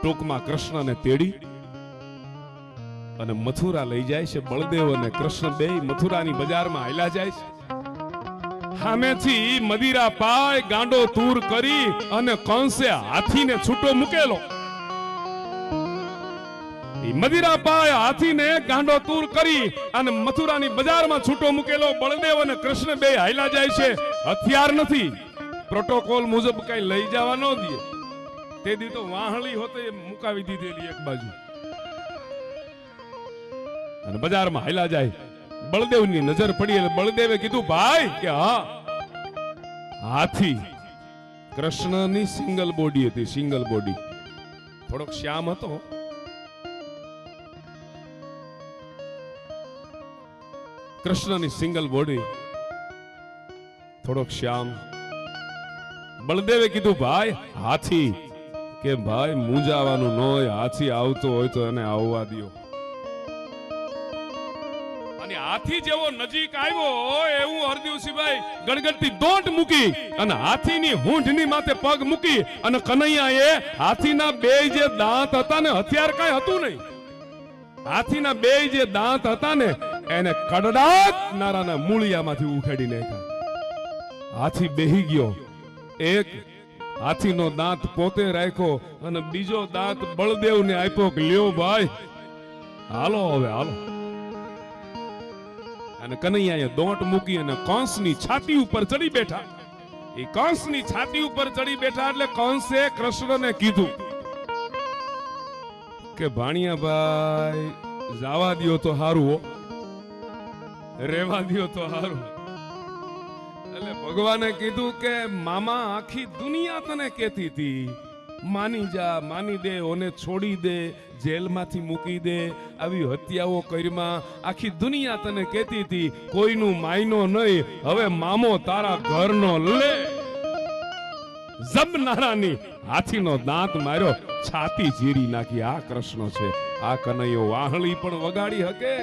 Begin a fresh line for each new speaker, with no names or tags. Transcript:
ટૂંકમાં કૃષ્ણને તેડી અને મથુરા લઈ જાય છે. બળદેવ અને કૃષ્ણ બે મથુરાની બજારમાં હાલ્યા જાય છે. સામેથી મદિરા પાય ગાંડો તૂર કરી અને કંસે હાથીને છૂટો મૂકેલો. મદિરા પાય હાથીને ગાંડો તૂર કરી અને મથુરાની બજારમાં છૂટો મૂકેલો. બળદેવ અને કૃષ્ણ બે હાલ્યા જાય છે. હથિયાર નથી, પ્રોટોકોલ મુજબ કઈ લઈ જવા ન દે. તે દી તો વાહળી હોતે મુકાવી દીધેલી એક બાજુ અને બજારમાં હાલ્યા જાય. બળદેવની નજર પડી એટલે બળદેવે કીધું ભાઈ કે હા, હાથી કૃષ્ણની સિંગલ બોડી હતી. સિંગલ બોડી, થોડોક શ્યામ હતો. કૃષ્ણની સિંગલ બોડી, થોડોક શ્યામ. બળદેવે કીધું ભાઈ હાથી, કે ભાઈ મૂંઝાવાનું ન હોય, હાથી આવતો હોય તો એને આવવા દો. અને હાથી જેવો નજીક આવ્યો એવું હરદેવસિંહભાઈ ગણગણતી દોટ મૂકી અને હાથીની હૂંઠની માથે પગ મૂકી અને કનૈયાએ હાથીના બે જે દાંત હતા ને, હથિયાર કાંઈ હતું નહીં, હાથીના બે જે દાંત હતા ને એને કડડાટ નારાના મૂળિયામાંથી ઉખેડી નાખ્યા. હાથી બેહી ગયો. એક હાથીનો દાંત પોતે રાખ્યો અને બીજો દાંત બળદેવને આપ્યો કે લ્યો ભાઈ હાલો હવે હાલો. અને કનૈયાએ દોટ મૂકી અને કંસની છાતી ઉપર ચડી બેઠા. એ કંસની છાતી ઉપર ચડી બેઠા એટલે કંસે કૃષ્ણને કીધું કે ભાણિયાભાઈ જાવા દ્યો તો હારું હો, રેવા દ્યો તો હારું. એટલે ભગવાને કીધું કે મામા આખી દુનિયા તને કહેતી હતી માની જા, માની દે, ઓને છોડી દે, જેલમાંથી મૂકી દે, આવી હત્યાઓ કરીમાં આખી દુનિયા તને કહેતી હતી કોઈનું માયનો નહીં. હવે મામો તારા ઘરનો લે. જબનારાની હાથીનો દાંત માર્યો, છાતી ચીરી નાખી. આ કૃષ્ણ છે, આ કનૈયો વાહળી પણ વગાડી હકે.